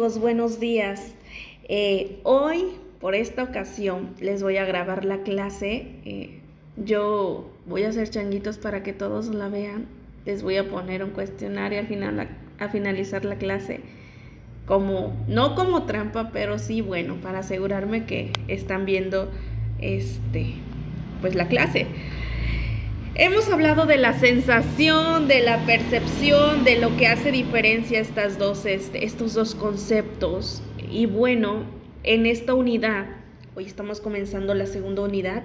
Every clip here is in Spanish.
Buenos días. Hoy, por esta ocasión, les voy a grabar la clase. Yo voy a hacer changuitos para que todos la vean. Les voy a poner un cuestionario a finalizar la clase. No como trampa, pero sí, bueno, para asegurarme que están viendo pues la clase. Hemos hablado de la sensación, de la percepción, de lo que hace diferencia estos dos conceptos. Y bueno, en esta unidad, hoy estamos comenzando la segunda unidad,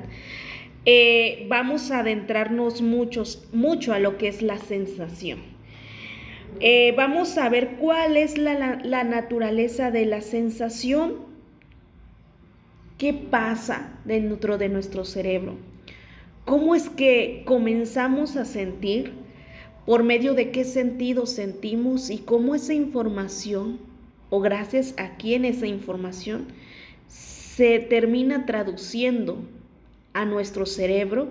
vamos a adentrarnos mucho a lo que es la sensación. Vamos a ver cuál es la naturaleza de la sensación, qué pasa dentro de nuestro cerebro. ¿Cómo es que comenzamos a sentir? ¿Por medio de qué sentido sentimos? Y cómo esa información, o gracias a quién esa información, se termina traduciendo a nuestro cerebro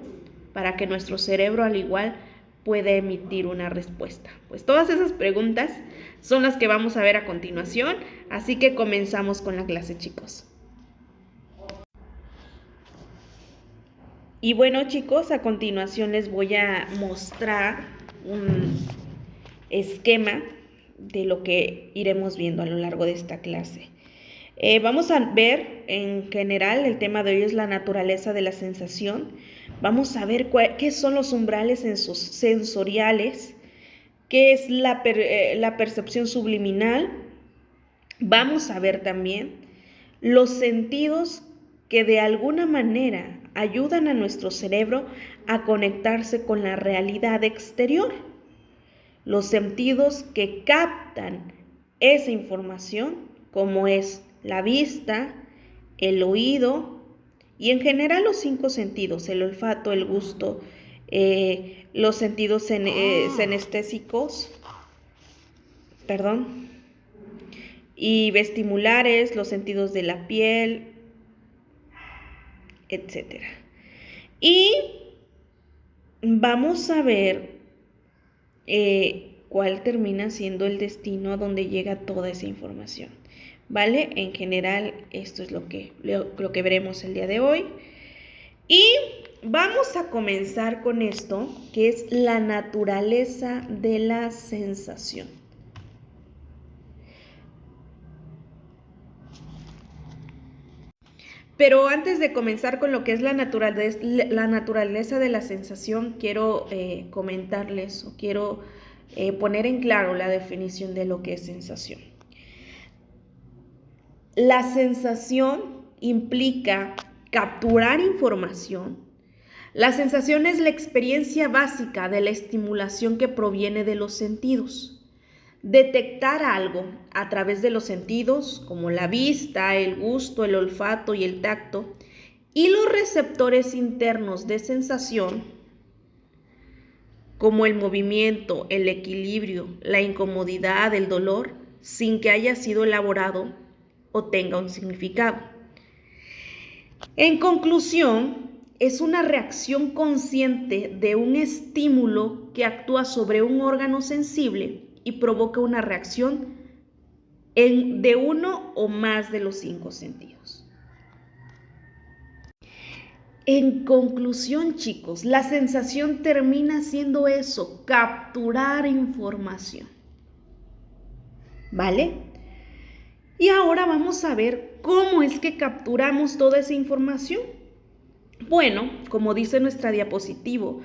para que nuestro cerebro al igual pueda emitir una respuesta. Pues todas esas preguntas son las que vamos a ver a continuación, así que comenzamos con la clase, chicos. Y bueno, chicos, a continuación les voy a mostrar un esquema de lo que iremos viendo a lo largo de esta clase. Vamos a ver en general, el tema de hoy es la naturaleza de la sensación. Vamos a ver qué son los umbrales sensoriales, qué es la percepción subliminal. Vamos a ver también los sentidos que de alguna manera ayudan a nuestro cerebro a conectarse con la realidad exterior. Los sentidos que captan esa información, como es la vista, el oído y en general los 5 sentidos, el olfato, el gusto, los sentidos senestésicos, y vestibulares, los sentidos de la piel, etcétera. Y vamos a ver cuál termina siendo el destino a donde llega toda esa información, ¿vale? En general, esto es lo que veremos el día de hoy. Y vamos a comenzar con esto, que es la naturaleza de la sensación. Pero antes de comenzar con lo que es la naturaleza de la sensación, quiero comentarles o quiero poner en claro la definición de lo que es sensación. La sensación implica capturar información. La sensación es la experiencia básica de la estimulación que proviene de los sentidos. Detectar algo a través de los sentidos, como la vista, el gusto, el olfato y el tacto, y los receptores internos de sensación, como el movimiento, el equilibrio, la incomodidad, el dolor, sin que haya sido elaborado o tenga un significado. En conclusión, es una reacción consciente de un estímulo que actúa sobre un órgano sensible y provoca una reacción de uno o más de los 5 sentidos. En conclusión, chicos, la sensación termina siendo eso, capturar información. ¿Vale? Y ahora vamos a ver cómo es que capturamos toda esa información. Bueno, como dice nuestra diapositiva,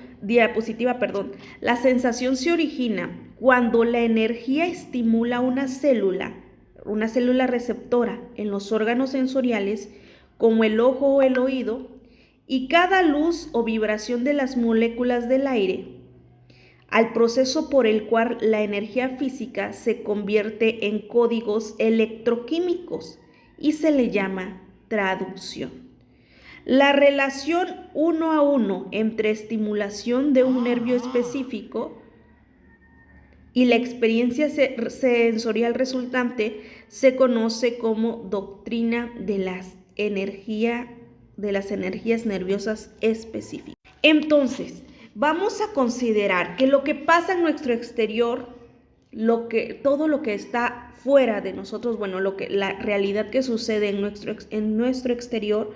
la sensación se origina cuando la energía estimula una célula receptora en los órganos sensoriales, como el ojo o el oído, y cada luz o vibración de las moléculas del aire, al proceso por el cual la energía física se convierte en códigos electroquímicos y se le llama traducción. La relación 1 a 1 entre estimulación de un nervio específico y la experiencia sensorial resultante se conoce como doctrina de las energías nerviosas específicas. Entonces, vamos a considerar que lo que pasa en nuestro exterior todo lo que está fuera de nosotros, bueno, la realidad que sucede en nuestro exterior,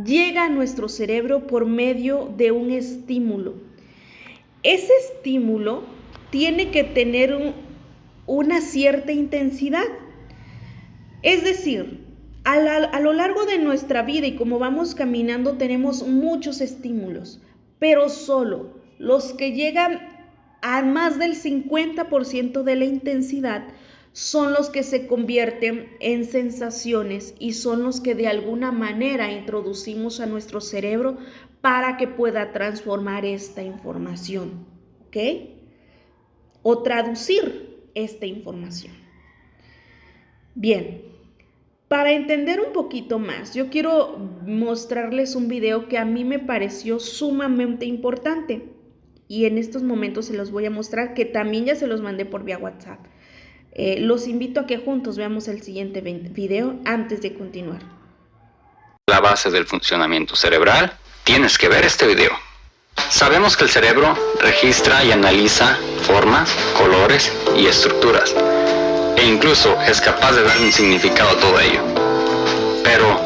llega a nuestro cerebro por medio de un estímulo. Ese estímulo tiene que tener una cierta intensidad. Es decir, a lo largo de nuestra vida y como vamos caminando tenemos muchos estímulos, pero solo los que llegan a más del 50% de la intensidad son los que se convierten en sensaciones y son los que de alguna manera introducimos a nuestro cerebro para que pueda transformar esta información, ¿ok? O traducir esta información. Bien, para entender un poquito más, yo quiero mostrarles un video que a mí me pareció sumamente importante y en estos momentos se los voy a mostrar, que también ya se los mandé por vía WhatsApp. Los invito a que juntos veamos el siguiente video antes de continuar. La base del funcionamiento cerebral, tienes que ver este video. Sabemos que el cerebro registra y analiza formas, colores y estructuras, e incluso es capaz de dar un significado a todo ello. Pero,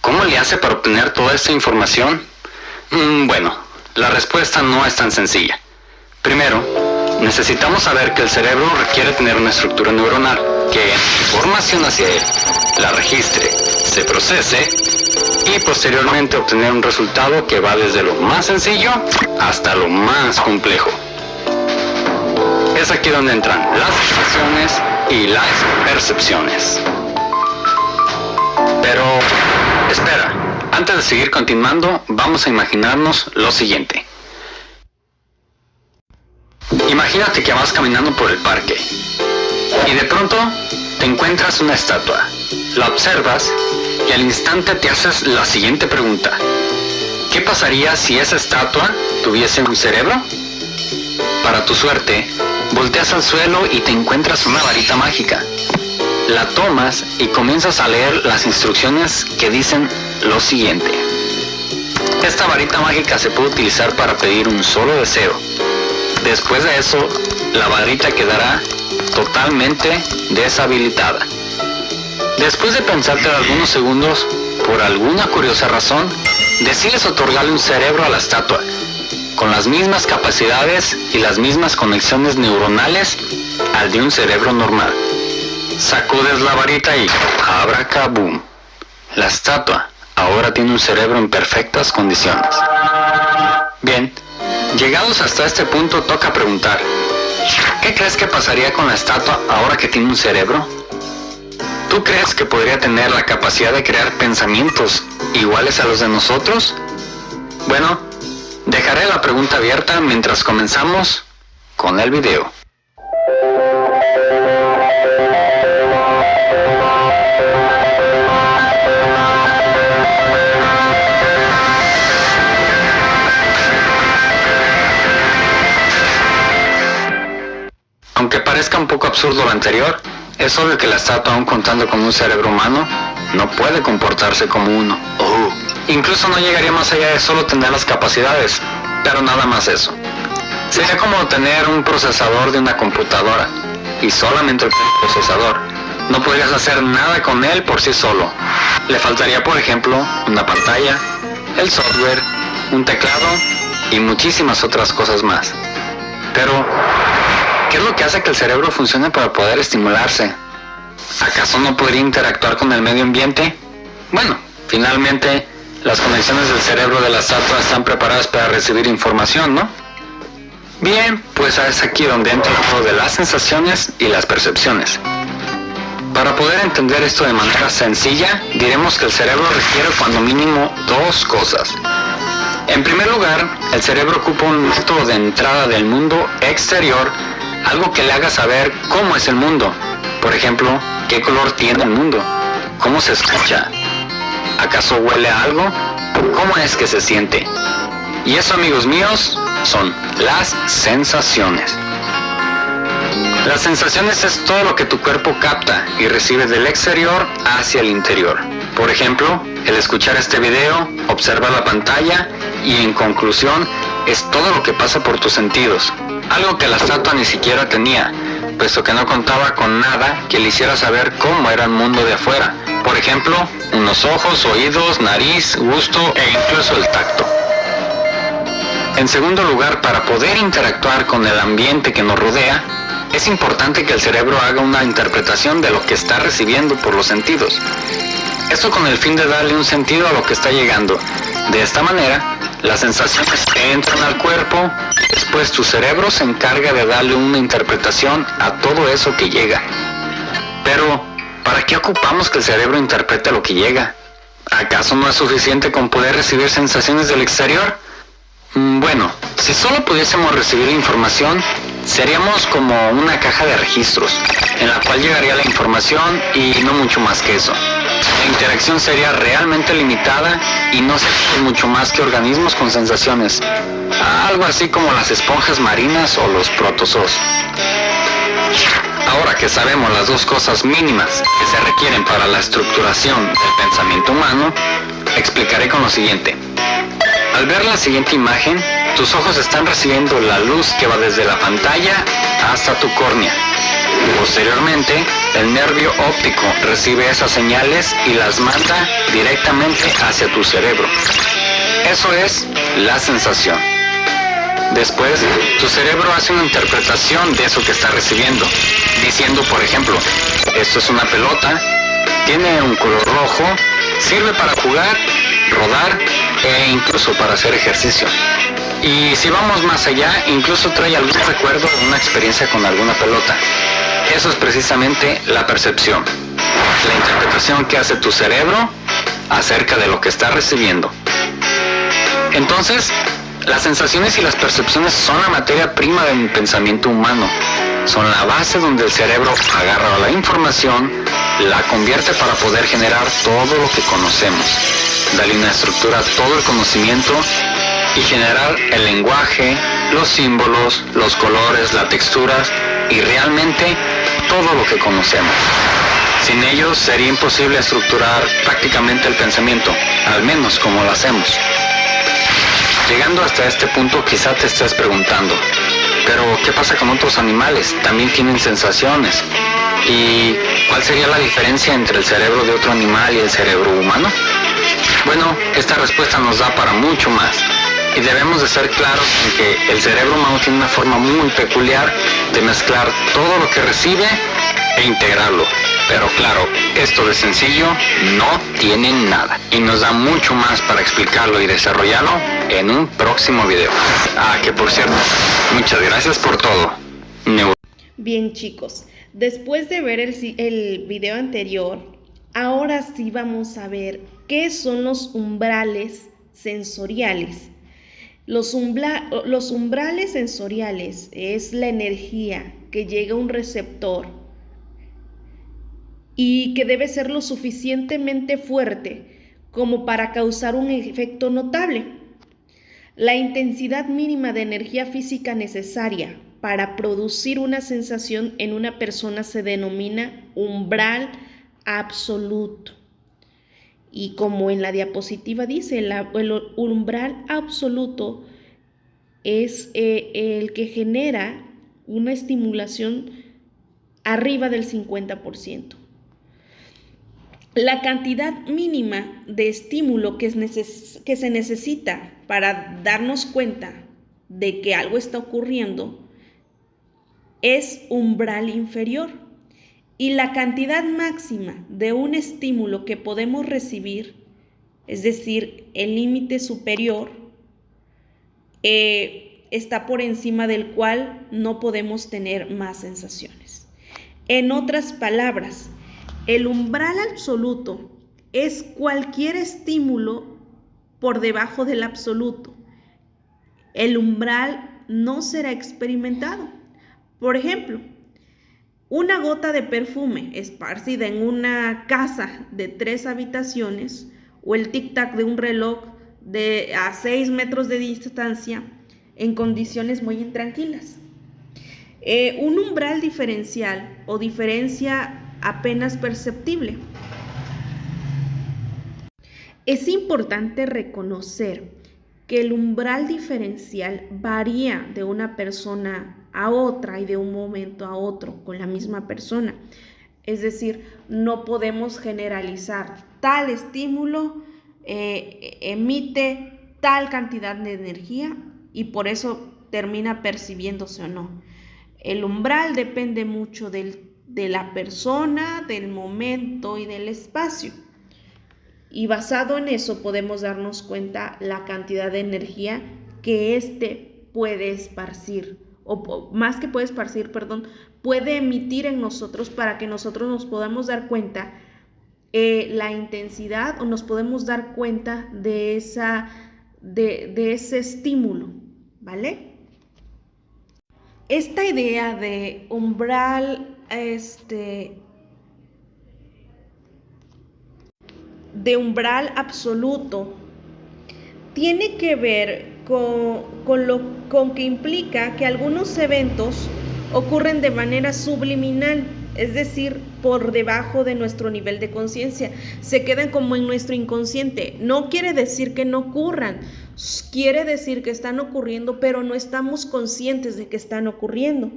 ¿cómo le hace para obtener toda esta información? Bueno, la respuesta no es tan sencilla. Primero, necesitamos saber que el cerebro requiere tener una estructura neuronal que información hacia él, la registre, se procese y posteriormente obtener un resultado que va desde lo más sencillo hasta lo más complejo. Es aquí donde entran las sensaciones y las percepciones. Pero, espera, antes de seguir continuando, vamos a imaginarnos lo siguiente. Imagínate que vas caminando por el parque y de pronto te encuentras una estatua. La observas y al instante te haces la siguiente pregunta. ¿Qué pasaría si esa estatua tuviese un cerebro? Para tu suerte, volteas al suelo y te encuentras una varita mágica. La tomas y comienzas a leer las instrucciones que dicen lo siguiente. Esta varita mágica se puede utilizar para pedir un solo deseo. Después de eso, la varita quedará totalmente deshabilitada. Después de pensarte algunos segundos, por alguna curiosa razón, decides otorgarle un cerebro a la estatua, con las mismas capacidades y las mismas conexiones neuronales al de un cerebro normal. Sacudes la varita y ¡abracabum! La estatua ahora tiene un cerebro en perfectas condiciones. Bien, llegados hasta este punto toca preguntar, ¿qué crees que pasaría con la estatua ahora que tiene un cerebro? ¿Tú crees que podría tener la capacidad de crear pensamientos iguales a los de nosotros? Bueno, dejaré la pregunta abierta mientras comenzamos con el video. Aunque parezca un poco absurdo lo anterior, es obvio que la estatua, aun contando con un cerebro humano, no puede comportarse como uno. Incluso no llegaría más allá de solo tener las capacidades, pero nada más eso. Sería como tener un procesador de una computadora, y solamente el procesador. No podrías hacer nada con él por sí solo. Le faltaría, por ejemplo, una pantalla, el software, un teclado y muchísimas otras cosas más. Pero, ¿qué es lo que hace que el cerebro funcione para poder estimularse? ¿Acaso no podría interactuar con el medio ambiente? Bueno, finalmente, las conexiones del cerebro de la estatua están preparadas para recibir información, ¿no? Bien, pues es aquí donde entra el juego de las sensaciones y las percepciones. Para poder entender esto de manera sencilla, diremos que el cerebro requiere cuando mínimo dos cosas. En primer lugar, el cerebro ocupa un método de entrada del mundo exterior, algo que le haga saber cómo es el mundo. Por ejemplo, qué color tiene el mundo, cómo se escucha, acaso huele a algo, cómo es que se siente. Y eso, amigos míos, son las sensaciones. Las sensaciones es todo lo que tu cuerpo capta y recibe del exterior hacia el interior. Por ejemplo, el escuchar este video, observar la pantalla y en conclusión es todo lo que pasa por tus sentidos. algo que la estatua ni siquiera tenía, puesto que no contaba con nada que le hiciera saber cómo era el mundo de afuera. Por ejemplo, unos ojos, oídos, nariz, gusto e incluso el tacto. En segundo lugar, para poder interactuar con el ambiente que nos rodea, es importante que el cerebro haga una interpretación de lo que está recibiendo por los sentidos. Esto con el fin de darle un sentido a lo que está llegando. De esta manera, las sensaciones entran al cuerpo, después tu cerebro se encarga de darle una interpretación a todo eso que llega. Pero, ¿para qué ocupamos que el cerebro interprete lo que llega? ¿Acaso no es suficiente con poder recibir sensaciones del exterior? Bueno, si solo pudiésemos recibir información, seríamos como una caja de registros, en la cual llegaría la información y no mucho más que eso. La interacción sería realmente limitada y no seríamos mucho más que organismos con sensaciones, algo así como las esponjas marinas o los protozoos. Ahora que sabemos las dos cosas mínimas que se requieren para la estructuración del pensamiento humano, explicaré con lo siguiente. Al ver la siguiente imagen, tus ojos están recibiendo la luz que va desde la pantalla hasta tu córnea. Posteriormente, el nervio óptico recibe esas señales y las manda directamente hacia tu cerebro. Eso es la sensación. Después, tu cerebro hace una interpretación de eso que está recibiendo, diciendo, por ejemplo, esto es una pelota, tiene un color rojo, sirve para jugar, rodar e incluso para hacer ejercicio. Y si vamos más allá, incluso trae algún recuerdo de una experiencia con alguna pelota. Eso es precisamente la percepción, la interpretación que hace tu cerebro acerca de lo que está recibiendo. Entonces, las sensaciones y las percepciones son la materia prima del pensamiento humano. Son la base donde el cerebro agarra la información, la convierte para poder generar todo lo que conocemos, darle una estructura a todo el conocimiento y generar el lenguaje, los símbolos, los colores, las texturas y realmente todo lo que conocemos. Sin ellos sería imposible estructurar prácticamente el pensamiento, al menos como lo hacemos. Llegando hasta este punto quizá te estés preguntando, pero ¿qué pasa con otros animales? También tienen sensaciones. ¿Y cuál sería la diferencia entre el cerebro de otro animal y el cerebro humano? Bueno, esta respuesta nos da para mucho más. Y debemos de ser claros en que el cerebro humano tiene una forma muy peculiar de mezclar todo lo que recibe e integrarlo. Pero claro, esto de sencillo no tiene nada. Y nos da mucho más para explicarlo y desarrollarlo en un próximo video. Que por cierto, muchas gracias por todo. Bien chicos, después de ver el video anterior, ahora sí vamos a ver qué son los umbrales sensoriales. Los umbrales sensoriales es la energía que llega a un receptor y que debe ser lo suficientemente fuerte como para causar un efecto notable. La intensidad mínima de energía física necesaria para producir una sensación en una persona se denomina umbral absoluto. Y como en la diapositiva dice, el umbral absoluto es el que genera una estimulación arriba del 50%. La cantidad mínima de estímulo que se necesita para darnos cuenta de que algo está ocurriendo es umbral inferior. Y la cantidad máxima de un estímulo que podemos recibir, es decir, el límite superior, está por encima del cual no podemos tener más sensaciones. En otras palabras, el umbral absoluto es cualquier estímulo por debajo del absoluto. El umbral no será experimentado. Por ejemplo, una gota de perfume esparcida en una casa de 3 habitaciones o el tic-tac de un reloj a 6 metros de distancia en condiciones muy intranquilas. Un umbral diferencial o diferencia apenas perceptible. Es importante reconocer que el umbral diferencial varía de una persona a otra y de un momento a otro con la misma persona. Es decir, no podemos generalizar. Tal estímulo emite tal cantidad de energía y por eso termina percibiéndose o no. El umbral depende mucho de la persona, del momento y del espacio. Y basado en eso podemos darnos cuenta la cantidad de energía que éste puede esparcir, o más que puede esparcir, puede emitir en nosotros para que nosotros nos podamos dar cuenta la intensidad o nos podemos dar cuenta de ese estímulo, ¿vale? Esta idea de umbral, de umbral absoluto tiene que ver con que implica que algunos eventos ocurren de manera subliminal, es decir, por debajo de nuestro nivel de conciencia, se quedan como en nuestro inconsciente. No quiere decir que no ocurran, quiere decir que están ocurriendo, pero no estamos conscientes de que están ocurriendo.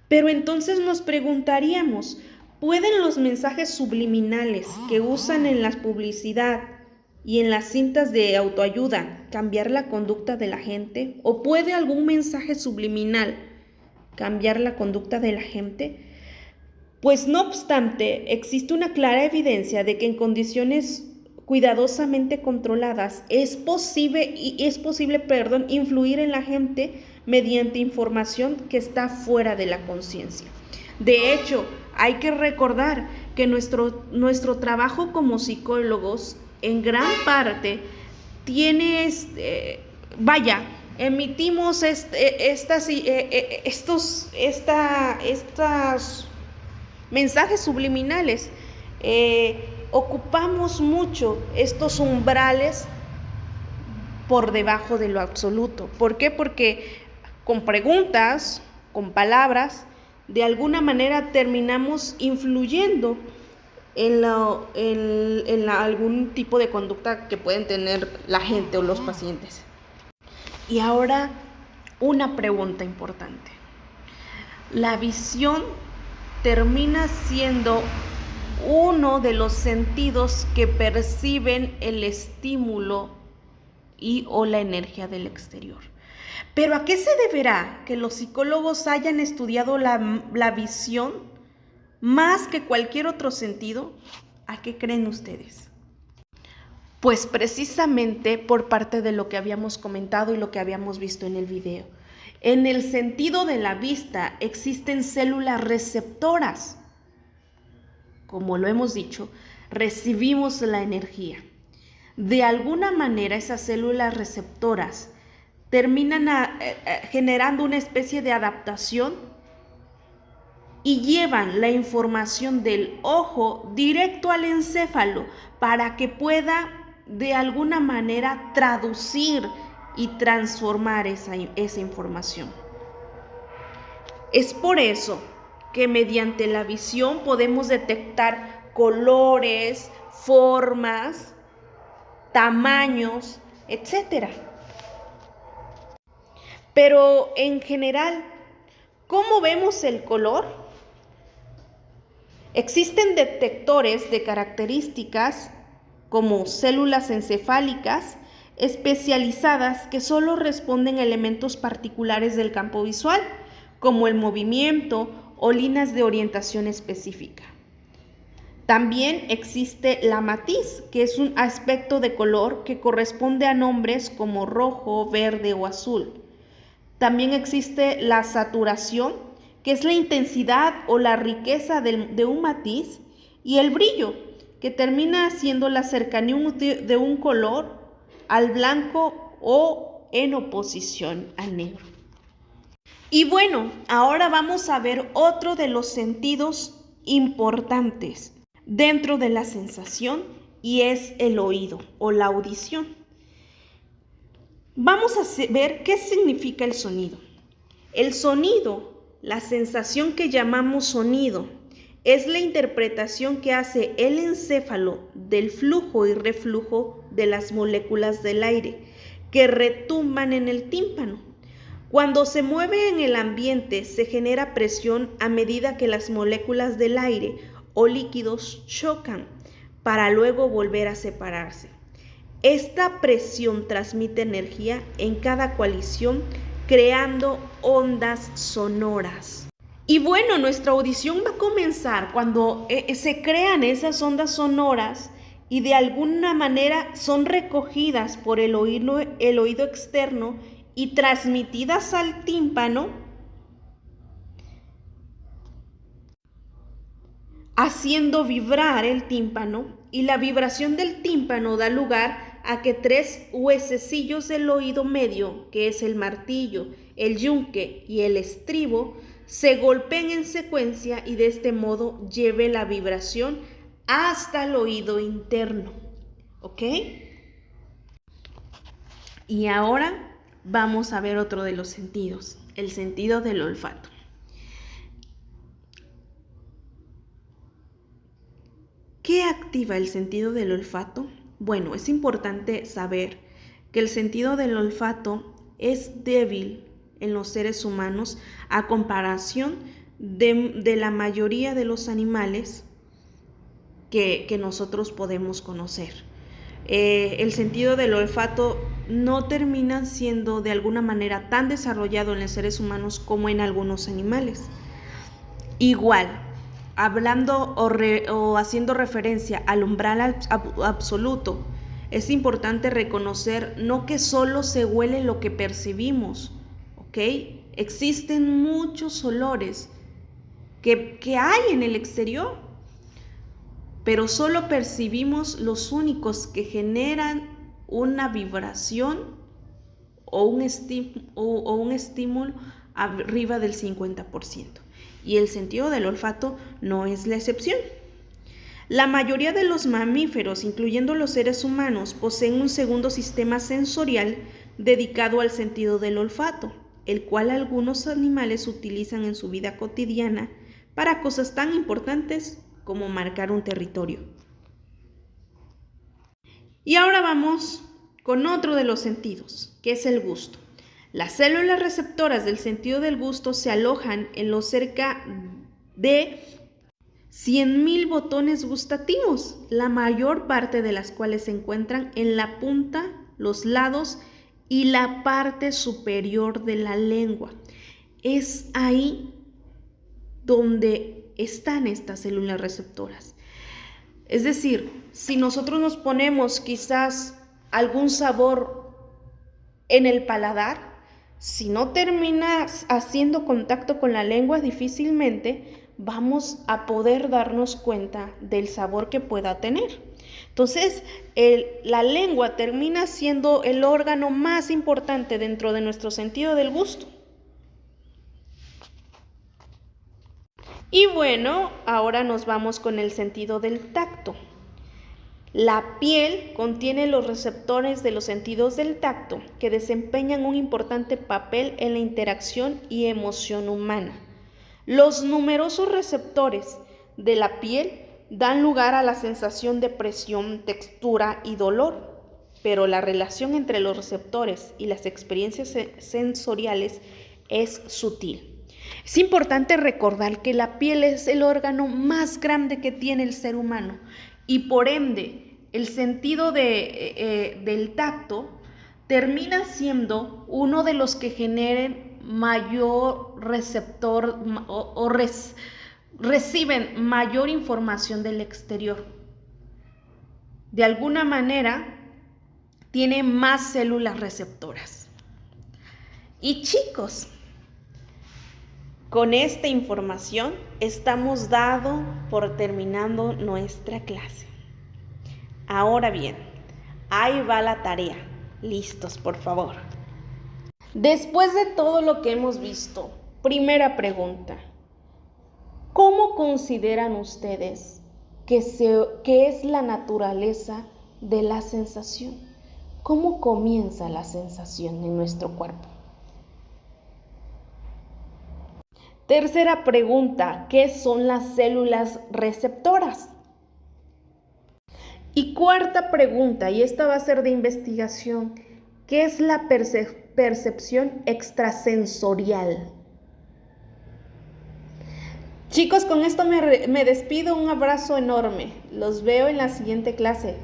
Pero entonces nos preguntaríamos, ¿pueden los mensajes subliminales que usan en la publicidad y en las cintas de autoayuda cambiar la conducta de la gente? ¿O puede algún mensaje subliminal cambiar la conducta de la gente? Pues no obstante, existe una clara evidencia de que en condiciones cuidadosamente controladas es posible influir en la gente mediante información que está fuera de la conciencia. De hecho, hay que recordar que nuestro trabajo como psicólogos en gran parte tiene, emitimos estos mensajes subliminales, ocupamos mucho estos umbrales por debajo de lo absoluto. ¿Por qué? Porque con preguntas, con palabras, de alguna manera terminamos influyendo en algún tipo de conducta que pueden tener la gente o los pacientes. Y ahora, una pregunta importante. La visión termina siendo uno de los sentidos que perciben el estímulo o la energía del exterior. ¿Pero a qué se deberá que los psicólogos hayan estudiado la visión más que cualquier otro sentido? ¿A qué creen ustedes? Pues precisamente por parte de lo que habíamos comentado y lo que habíamos visto en el video. En el sentido de la vista existen células receptoras. Como lo hemos dicho, recibimos la energía. De alguna manera esas células receptoras terminan generando una especie de adaptación y llevan la información del ojo directo al encéfalo para que pueda de alguna manera traducir y transformar esa información. Es por eso que mediante la visión podemos detectar colores, formas, tamaños, etc. Pero en general, ¿cómo vemos el color? Existen detectores de características como células encefálicas especializadas que solo responden a elementos particulares del campo visual, como el movimiento o líneas de orientación específica. También existe la matiz, que es un aspecto de color que corresponde a nombres como rojo, verde o azul. También existe la saturación, que es la intensidad o la riqueza de un matiz, y el brillo, que termina siendo la cercanía de un color al blanco o en oposición al negro. Y bueno, ahora vamos a ver otro de los sentidos importantes dentro de la sensación y es el oído o la audición. Vamos a ver qué significa el sonido. El sonido, la sensación que llamamos sonido, Es la interpretación que hace el encéfalo del flujo y reflujo de las moléculas del aire que retumban en el tímpano. Cuando se mueve en el ambiente, se genera presión a medida que las moléculas del aire o líquidos chocan para luego volver a separarse. Esta presión transmite energía en cada colisión, creando ondas sonoras. Y bueno, nuestra audición va a comenzar cuando se crean esas ondas sonoras y de alguna manera son recogidas por el oído externo y transmitidas al tímpano, haciendo vibrar el tímpano, y la vibración del tímpano da lugar a que 3 huesecillos del oído medio, que es el martillo, el yunque y el estribo, se golpeen en secuencia y de este modo lleve la vibración hasta el oído interno. ¿Ok? Y ahora vamos a ver otro de los sentidos, el sentido del olfato. ¿Qué activa el sentido del olfato? Bueno, es importante saber que el sentido del olfato es débil en los seres humanos a comparación de la mayoría de los animales que nosotros podemos conocer. El sentido del olfato no termina siendo de alguna manera tan desarrollado en los seres humanos como en algunos animales. Igual, hablando o haciendo referencia al umbral absoluto, es importante reconocer no que solo se huele lo que percibimos, ¿ok? Existen muchos olores que hay en el exterior, pero solo percibimos los únicos que generan una vibración o un estímulo arriba del 50%. Y el sentido del olfato no es la excepción. La mayoría de los mamíferos, incluyendo los seres humanos, poseen un segundo sistema sensorial dedicado al sentido del olfato, el cual algunos animales utilizan en su vida cotidiana para cosas tan importantes como marcar un territorio. Y ahora vamos con otro de los sentidos, que es el gusto. Las células receptoras del sentido del gusto se alojan en los cerca de 100,000 botones gustativos, la mayor parte de las cuales se encuentran en la punta, los lados y la parte superior de la lengua. Es ahí donde están estas células receptoras. Es decir, si nosotros nos ponemos quizás algún sabor en el paladar, si no terminas haciendo contacto con la lengua, difícilmente vamos a poder darnos cuenta del sabor que pueda tener. Entonces, la lengua termina siendo el órgano más importante dentro de nuestro sentido del gusto. Y bueno, ahora nos vamos con el sentido del tacto. La piel contiene los receptores de los sentidos del tacto que desempeñan un importante papel en la interacción y emoción humana. Los numerosos receptores de la piel dan lugar a la sensación de presión, textura y dolor, pero la relación entre los receptores y las experiencias sensoriales es sutil. Es importante recordar que la piel es el órgano más grande que tiene el ser humano y por ende el sentido del tacto termina siendo uno de los que generen mayor receptor reciben mayor información del exterior. De alguna manera tiene más células receptoras. Y chicos, con esta información estamos dando por terminando nuestra clase. Ahora bien, ahí va la tarea. Listos, por favor. Después de todo lo que hemos visto, primera pregunta. ¿Cómo consideran ustedes que es la naturaleza de la sensación? ¿Cómo comienza la sensación en nuestro cuerpo? Tercera pregunta, ¿qué son las células receptoras? Y cuarta pregunta, y esta va a ser de investigación, ¿qué es la percepción extrasensorial? Chicos, con esto me despido, un abrazo enorme. Los veo en la siguiente clase.